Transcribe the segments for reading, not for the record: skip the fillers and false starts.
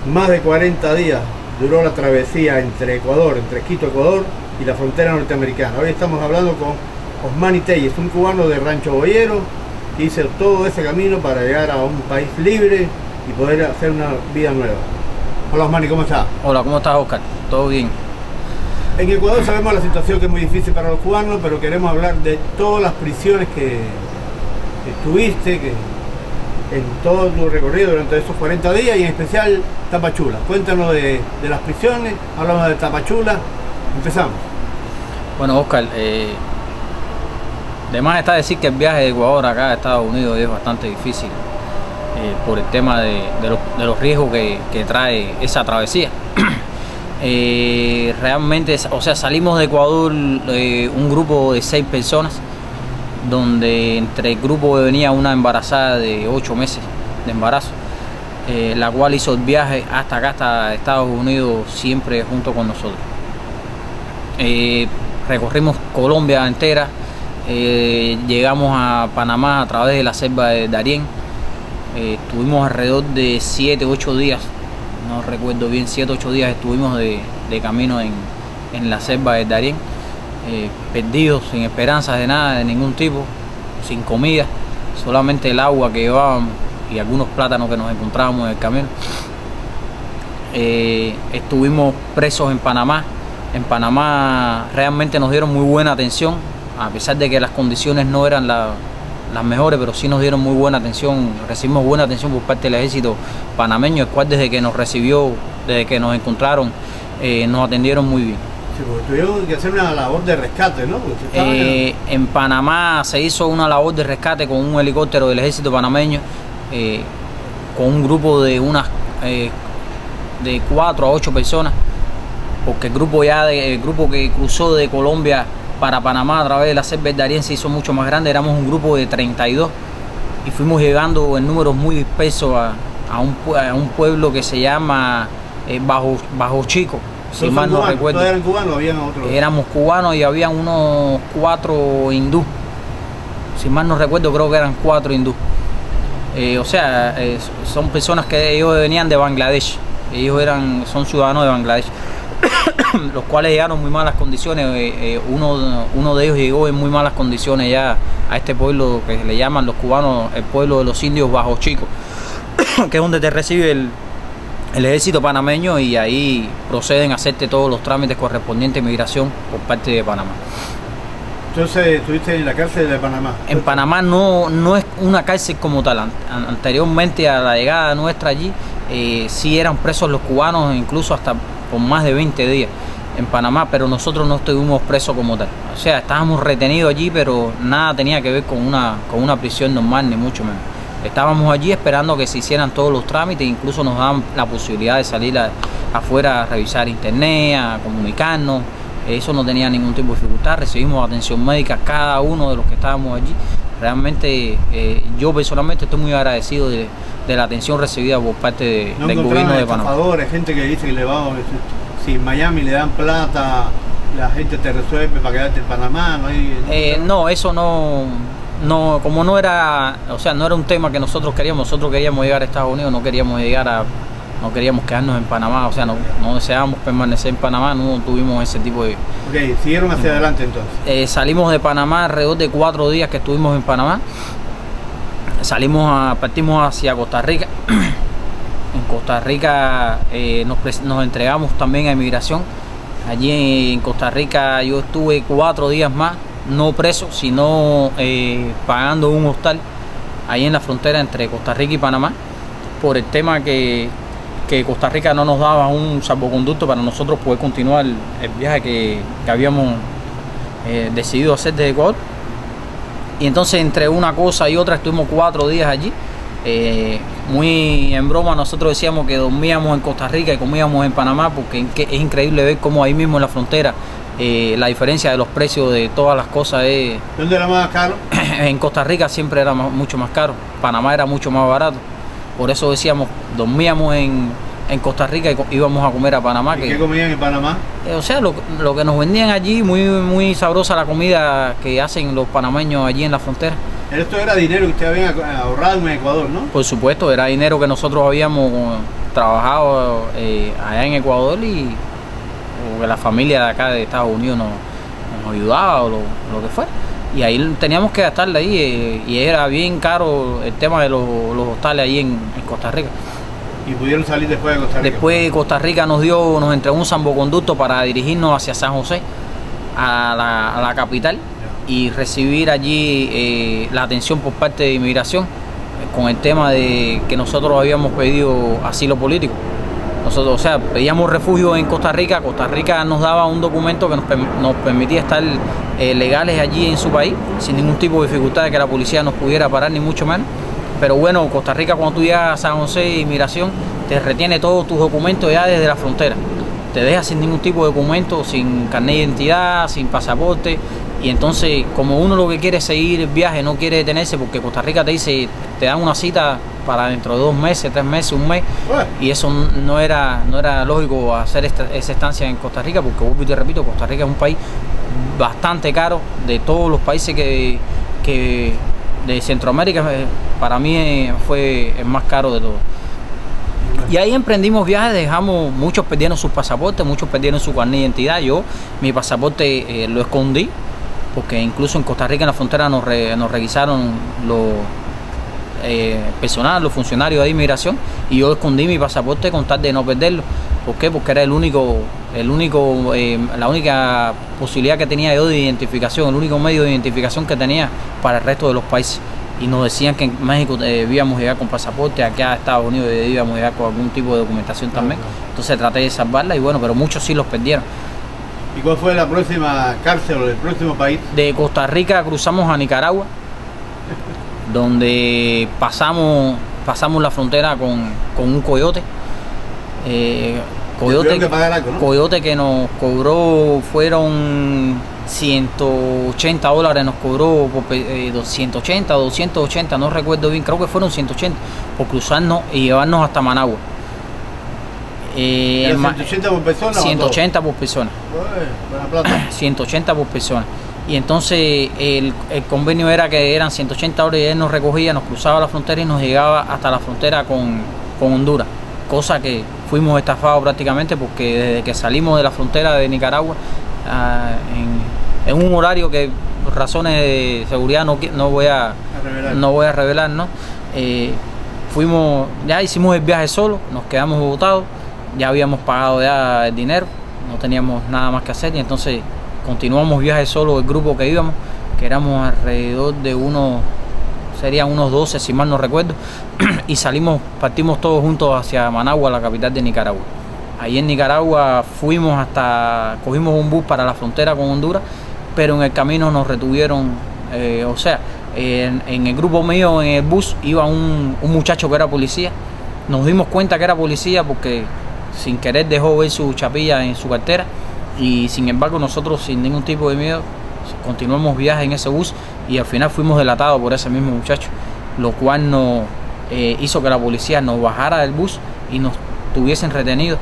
Más de 40 días duró la travesía entre Ecuador, entre Quito, Ecuador y la frontera norteamericana. Hoy estamos hablando con Osmani Telles, un cubano de Rancho Boyero que hizo todo ese camino para llegar a un país libre y poder hacer una vida nueva. Hola Osmani, ¿cómo estás? Hola, ¿cómo estás, Oscar? ¿Todo bien? En Ecuador sabemos la situación que es muy difícil para los cubanos, pero queremos hablar de todas las prisiones que estuviste, que en todo tu recorrido durante esos 40 días y en especial Tapachula. Cuéntanos de las prisiones, hablamos de Tapachula, empezamos. Bueno, Oscar, de más está decir que el viaje de Ecuador acá a Estados Unidos es bastante difícil por el tema de los riesgos que trae esa travesía. Realmente, o sea, salimos de Ecuador un grupo de 6 personas, donde entre el grupo venía una embarazada de 8 meses de embarazo, la cual hizo el viaje hasta acá, hasta Estados Unidos, siempre junto con nosotros. Recorrimos Colombia entera, llegamos a Panamá a través de la selva de Darién, estuvimos alrededor de 7-8 días, no recuerdo bien, 7-8 días estuvimos de camino en la selva de Darién. Perdidos, sin esperanzas de nada, de ningún tipo, sin comida, solamente el agua que llevábamos y algunos plátanos que nos encontrábamos en el camino. Estuvimos presos en Panamá. En Panamá realmente nos dieron muy buena atención, a pesar de que las condiciones no eran las mejores, pero sí nos dieron muy buena atención. Recibimos buena atención por parte del ejército panameño, el cual desde que nos recibió, desde que nos encontraron, nos atendieron muy bien. Sí, porque tuvieron que hacer una labor de rescate, ¿no? En Panamá se hizo una labor de rescate con un helicóptero del ejército panameño, con un grupo de de 4 a 8 personas, porque el grupo que cruzó de Colombia para Panamá a través de la selva del Darién se hizo mucho más grande. Éramos un grupo de 32 y fuimos llegando en números muy dispersos a un pueblo que se llama Bajo Chico. Si mal no recuerdo. ¿Todos eran cubanos o habían otros? Éramos cubanos y había unos 4 hindú. Si mal no recuerdo, creo que eran 4 hindú. O sea, son personas que ellos venían de Bangladesh. Son ciudadanos de Bangladesh. Los cuales llegaron en muy malas condiciones. Uno de ellos llegó en muy malas condiciones ya a este pueblo que le llaman los cubanos el pueblo de los indios Bajo Chico, que es donde te recibe el ejército panameño, y ahí proceden a hacerte todos los trámites correspondientes de migración por parte de Panamá. Entonces estuviste en la cárcel de Panamá. En Panamá no es una cárcel como tal. Anteriormente a la llegada nuestra allí, sí eran presos los cubanos, incluso hasta por más de 20 días en Panamá, pero nosotros no estuvimos presos como tal. O sea, estábamos retenidos allí, pero nada tenía que ver con una prisión normal, ni mucho menos. Estábamos allí esperando que se hicieran todos los trámites, incluso nos daban la posibilidad de salir afuera a revisar internet, a comunicarnos. Eso no tenía ningún tipo de dificultad. Recibimos atención médica cada uno de los que estábamos allí. Realmente yo personalmente estoy muy agradecido de la atención recibida por parte del gobierno de Panamá. Gente que dice que si en Miami le dan plata, la gente te resuelve para quedarte en Panamá. No, eso no, como no era, o sea, no era un tema que nosotros queríamos llegar a Estados Unidos, no queríamos quedarnos en Panamá, o sea, no deseábamos permanecer en Panamá, no tuvimos ese tipo de... Ok, siguieron hacia adelante entonces. Salimos de Panamá alrededor de 4 días que estuvimos en Panamá, partimos hacia Costa Rica. En Costa Rica nos entregamos también a inmigración. Allí en Costa Rica yo estuve 4 días más, no preso, sino pagando un hostal ahí en la frontera entre Costa Rica y Panamá, por el tema que Costa Rica no nos daba un salvoconducto para nosotros poder continuar el viaje que habíamos decidido hacer desde Ecuador. Y entonces entre una cosa y otra estuvimos 4 días allí. Muy en broma nosotros decíamos que dormíamos en Costa Rica y comíamos en Panamá, porque es increíble ver cómo ahí mismo en la frontera la diferencia de los precios de todas las cosas es... ¿Dónde era más caro? En Costa Rica siempre era mucho más caro, Panamá era mucho más barato. Por eso decíamos, dormíamos en en Costa Rica y íbamos a comer a Panamá. ¿Y qué comían en Panamá? O sea, lo que nos vendían allí, muy sabrosa la comida que hacen los panameños allí en la frontera. Esto era dinero que ustedes habían ahorrado en Ecuador, ¿no? Por supuesto, era dinero que nosotros habíamos trabajado allá en Ecuador y o que la familia de acá de Estados Unidos nos ayudaba o lo que fuera. Y ahí teníamos que gastarle ahí y era bien caro el tema de los hostales ahí en Costa Rica. ¿Y pudieron salir después de Costa Rica? Después Costa Rica nos entregó un salvoconducto para dirigirnos hacia San José, a la capital, y recibir allí la atención por parte de inmigración con el tema de que nosotros habíamos pedido asilo político. Nosotros, o sea, pedíamos refugio en Costa Rica. Costa Rica nos daba un documento que nos permitía estar legales allí en su país, sin ningún tipo de dificultad de que la policía nos pudiera parar, ni mucho menos. Pero bueno, Costa Rica, cuando tú llegas a San José, inmigración, te retiene todos tus documentos ya desde la frontera. Te deja sin ningún tipo de documento, sin carnet de identidad, sin pasaporte. Y entonces, como uno lo que quiere es seguir el viaje, no quiere detenerse, porque Costa Rica te dice, te dan una cita para dentro de 2 meses, 3 meses, 1 mes, y eso no era lógico hacer esa estancia en Costa Rica, porque vuelvo y te repito, Costa Rica es un país bastante caro. De todos los países que de Centroamérica, para mí fue el más caro de todos. Y ahí emprendimos viajes, muchos perdieron sus pasaportes, muchos perdieron su carnet de identidad. Yo, mi pasaporte lo escondí, porque incluso en Costa Rica, en la frontera, nos revisaron personal, los funcionarios de inmigración, y yo escondí mi pasaporte con tal de no perderlo. ¿Por qué? Porque era la única posibilidad que tenía yo de identificación, el único medio de identificación que tenía para el resto de los países. Y nos decían que en México debíamos llegar con pasaporte, acá a Estados Unidos debíamos llegar con algún tipo de documentación también. Entonces traté de salvarla y bueno, pero muchos sí los perdieron. ¿Y cuál fue la próxima cárcel o el próximo país? De Costa Rica cruzamos a Nicaragua, donde pasamos la frontera con un coyote. Coyote que nos cobró, fueron $180, nos cobró por 180 o 280, no recuerdo bien, creo que fueron 180 por cruzarnos y llevarnos hasta Managua. 180 por persona. 180 por persona. Buena plata. 180 por persona. Y entonces el convenio era que eran $180 y él nos recogía, nos cruzaba la frontera y nos llegaba hasta la frontera con Honduras. Cosa que fuimos estafados prácticamente, porque desde que salimos de la frontera de Nicaragua, en un horario que por razones de seguridad no voy a revelar, ¿no? Ya hicimos el viaje solo, nos quedamos botados, ya habíamos pagado ya el dinero, no teníamos nada más que hacer, y entonces continuamos viaje solo, el grupo que íbamos, que éramos alrededor de serían unos 12 si mal no recuerdo, y partimos todos juntos hacia Managua, la capital de Nicaragua. Ahí en Nicaragua cogimos un bus para la frontera con Honduras, pero en el camino nos retuvieron, en el grupo mío, en el bus, iba un muchacho que era policía. Nos dimos cuenta que era policía porque sin querer dejó ver su chapilla en su cartera, y sin embargo nosotros, sin ningún tipo de miedo, continuamos viaje en ese bus y al final fuimos delatados por ese mismo muchacho, lo cual nos hizo que la policía nos bajara del bus y nos tuviesen retenidos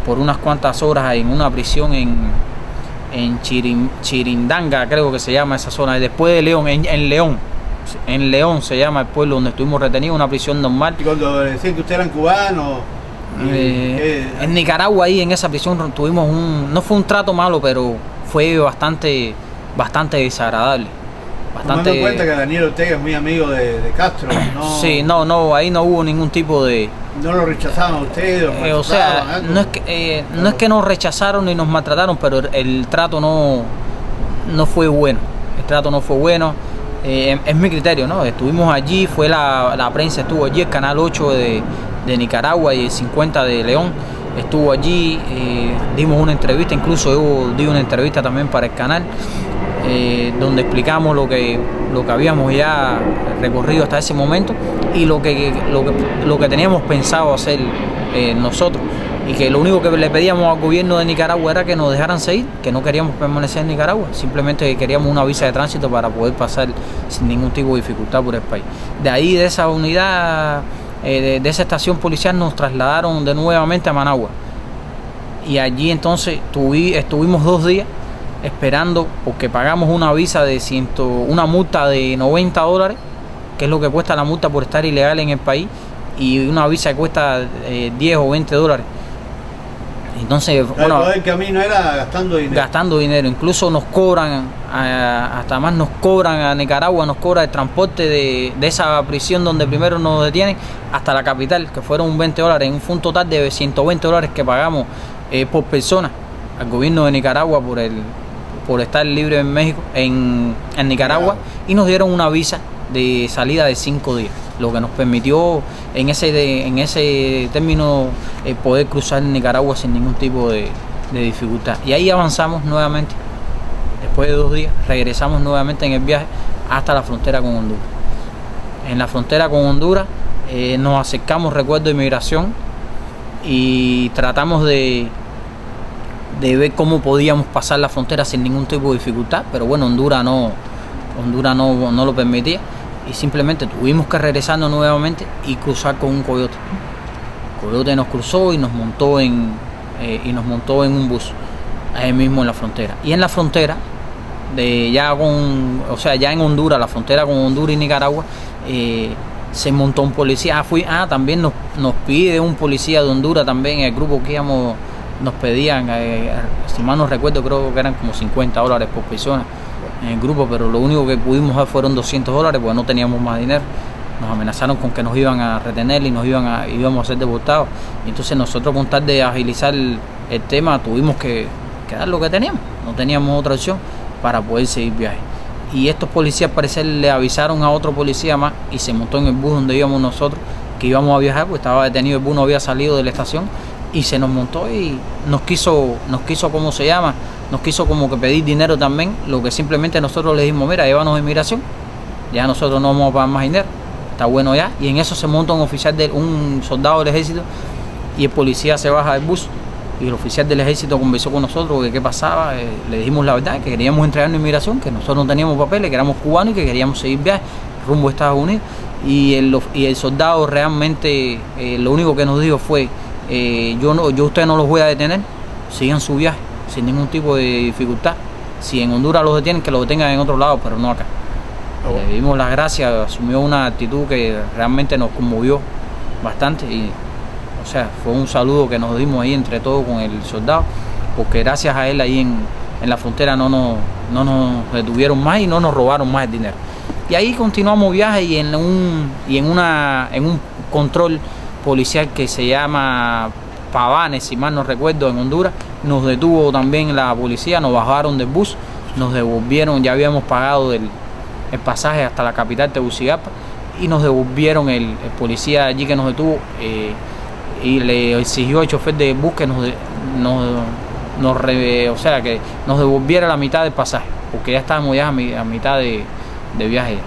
por unas cuantas horas en una prisión en Chirindanga, creo que se llama esa zona, después de León, en León se llama el pueblo donde estuvimos retenidos, una prisión normal. ¿Y cuando decían que usted eran cubanos? En Nicaragua, ahí en esa prisión tuvimos no fue un trato malo, pero fue bastante desagradable. Tomando en cuenta que Daniel Ortega es muy amigo de Castro, ¿no? Sí, no, ahí no hubo ningún tipo de... ¿No lo rechazaban a ustedes? O sea, no es que nos rechazaron ni nos maltrataron, pero el trato no fue bueno. El trato no fue bueno. Es mi criterio, ¿no? Estuvimos allí, fue la prensa estuvo allí, el Canal 8 de Nicaragua y el 50 de León estuvo allí, dimos una entrevista, incluso yo di una entrevista también para el canal, donde explicamos lo que habíamos ya recorrido hasta ese momento y lo que teníamos pensado hacer nosotros, y que lo único que le pedíamos al gobierno de Nicaragua era que nos dejaran seguir, que no queríamos permanecer en Nicaragua, simplemente queríamos una visa de tránsito para poder pasar sin ningún tipo de dificultad por el país. De ahí, de esa unidad, de esa estación policial nos trasladaron de nuevamente a Managua. Y allí entonces estuvimos 2 días esperando, porque pagamos una visa de una multa de $90, que es lo que cuesta la multa por estar ilegal en el país, y una visa que cuesta 10 o $20. Entonces, bueno, todo el camino era gastando dinero. Incluso nos cobran, hasta más nos cobran a Nicaragua, nos cobra el transporte de esa prisión donde primero nos detienen hasta la capital, que fueron $20. Fue un total de $120 que pagamos por persona al gobierno de Nicaragua por estar libre en México, en Nicaragua, y nos dieron una visa de salida de 5 días, lo que nos permitió en ese término poder cruzar Nicaragua sin ningún tipo de dificultad. Y ahí avanzamos nuevamente, después de 2 días, regresamos nuevamente en el viaje hasta la frontera con Honduras. En la frontera con Honduras nos acercamos, recuerdo, a inmigración, y tratamos de ver cómo podíamos pasar la frontera sin ningún tipo de dificultad, pero bueno, Honduras no lo permitía, y simplemente tuvimos que regresarnos nuevamente y cruzar con un coyote. El coyote nos cruzó y nos montó en un bus ahí mismo en la frontera. Y en la frontera ya en Honduras, la frontera con Honduras y Nicaragua, se montó un policía. También nos pide un policía de Honduras también, el grupo que íbamos, nos pedían, si mal no recuerdo, creo que eran como $50 por persona en el grupo, pero lo único que pudimos dar fueron $200 porque no teníamos más dinero. Nos amenazaron con que nos iban a retener y íbamos a ser deportados. Entonces nosotros, con tal de agilizar el tema, tuvimos que dar lo que teníamos. No teníamos otra opción para poder seguir viaje. Y estos policías, al parecer, le avisaron a otro policía más y se montó en el bus donde íbamos nosotros, que íbamos a viajar, porque estaba detenido el bus, no había salido de la estación, y se nos montó y nos quiso ¿cómo se llama? Nos quiso como que pedir dinero también, lo que simplemente nosotros le dijimos: mira, llévanos a inmigración, ya nosotros no vamos a pagar más dinero, está bueno ya. Y en eso se monta un soldado del ejército, y el policía se baja del bus, y el oficial del ejército conversó con nosotros de qué pasaba. Le dijimos la verdad, que queríamos entregarnos a inmigración, que nosotros no teníamos papeles, que éramos cubanos y que queríamos seguir viaje rumbo a Estados Unidos. Y el soldado realmente lo único que nos dijo fue: yo ustedes no los voy a detener, sigan su viaje sin ningún tipo de dificultad. Si en Honduras los detienen, que los detengan en otro lado, pero no acá. Le dimos las gracias, asumió una actitud que realmente nos conmovió bastante, y o sea, fue un saludo que nos dimos ahí entre todos con el soldado, porque gracias a él ahí en la frontera no nos detuvieron más y no nos robaron más el dinero. Y ahí continuamos viaje, y en un control policial que se llama Pavanes, si mal no recuerdo, en Honduras, nos detuvo también la policía, nos bajaron del bus, nos devolvieron, ya habíamos pagado el pasaje hasta la capital, Tegucigalpa, y nos devolvieron el policía allí que nos detuvo, y le exigió al chofer del bus que que nos devolviera la mitad del pasaje, porque ya estábamos ya a mitad de viaje.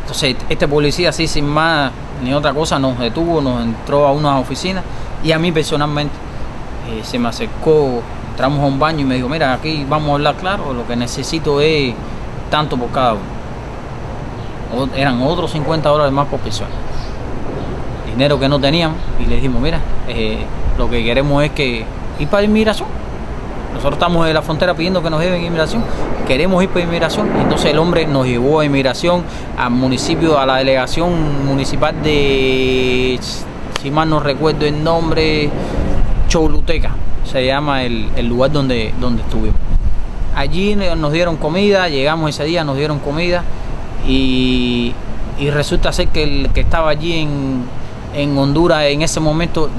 Entonces este policía, así sin más ni otra cosa, nos detuvo, nos entró a unas oficinas, y a mí personalmente se me acercó, entramos a un baño y me dijo: mira, aquí vamos a hablar claro, lo que necesito es tanto por cada uno. Eran otros $50 más por persona, dinero que no teníamos, y le dijimos: mira, lo que queremos es ir para inmigración. Nosotros estamos en la frontera pidiendo que nos lleven a inmigración, queremos ir para inmigración. Y entonces el hombre nos llevó a inmigración, al municipio, a la delegación municipal de, si mal no recuerdo el nombre, Choluteca se llama el lugar donde estuvimos. Allí nos dieron comida, llegamos ese día, nos dieron comida, y resulta ser que el que estaba allí en Honduras en ese momento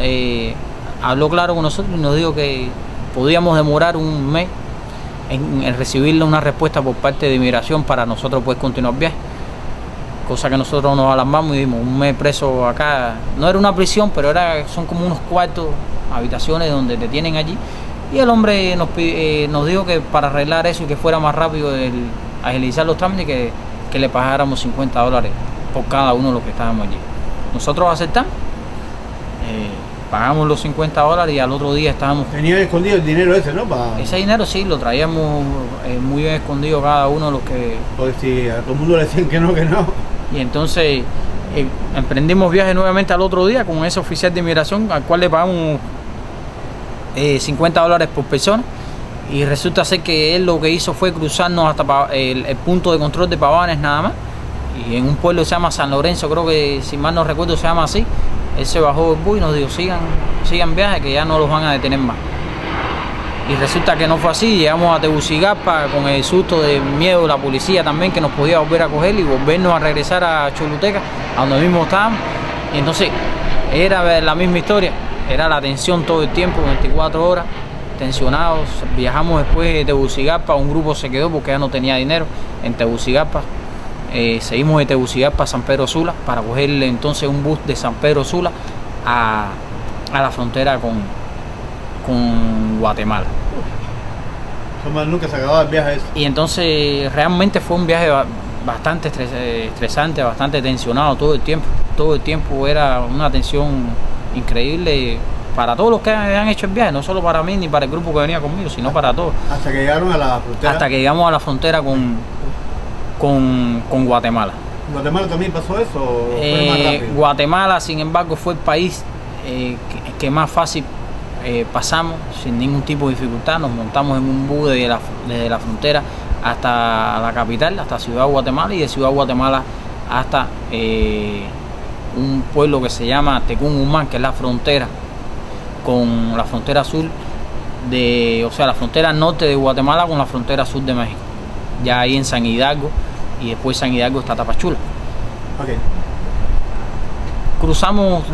habló claro con nosotros y nos dijo que podíamos demorar un mes en recibir una respuesta por parte de inmigración para nosotros poder continuar el viaje. Cosa que nosotros nos alarmamos y dimos un mes preso acá. No era una prisión, pero son como unos cuartos, habitaciones donde te tienen allí. Y el hombre nos dijo que para arreglar eso y que fuera más rápido agilizar los trámites, que le pagáramos $50 por cada uno de los que estábamos allí. Nosotros aceptamos, pagamos los $50 y al otro día estábamos... Tenían escondido el dinero ese, ¿no? Ese dinero sí, lo traíamos muy bien escondido cada uno de los que... Porque si a todo el mundo le decían que no. Y entonces Emprendimos viaje nuevamente al otro día con ese oficial de inmigración al cual le pagamos $50 por persona, y resulta ser que él lo que hizo fue cruzarnos hasta el punto de control de Pavanes nada más, y en un pueblo que se llama San Lorenzo, creo que si mal no recuerdo se llama así. Él se bajó del bus y nos dijo sigan viaje, que ya no los van a detener más. Y resulta que no fue así. Llegamos a Tegucigalpa con el susto de miedo de la policía también, que nos podía volver a coger y volvernos a regresar a Choluteca, a donde mismo estábamos. Y entonces era la misma historia, era la tensión todo el tiempo, 24 horas, tensionados. Viajamos después de Tegucigalpa, un grupo se quedó porque ya no tenía dinero en Tegucigalpa. Seguimos de Tegucigalpa a San Pedro Sula para coger entonces un bus de San Pedro Sula a la frontera con Guatemala. Nunca se acababa el viaje ese. Y entonces realmente fue un viaje bastante estresante, bastante tensionado todo el tiempo. Todo el tiempo era una tensión increíble para todos los que han hecho el viaje, no solo para mí ni para el grupo que venía conmigo, sino para todos. Hasta que llegaron a la frontera. Hasta que llegamos a la frontera con Guatemala. ¿En Guatemala también pasó eso o fue más rápido? Guatemala, sin embargo, fue el país que más fácil pasamos sin ningún tipo de dificultad. Nos montamos en un bus desde la frontera hasta la capital, hasta Ciudad Guatemala, y de Ciudad Guatemala hasta un pueblo que se llama Tecún-Umán, que es la frontera con la frontera sur o sea, la frontera norte de Guatemala con la frontera sur de México. Ya ahí en San Hidalgo, y después San Hidalgo está Tapachula. Okay. Cruzamos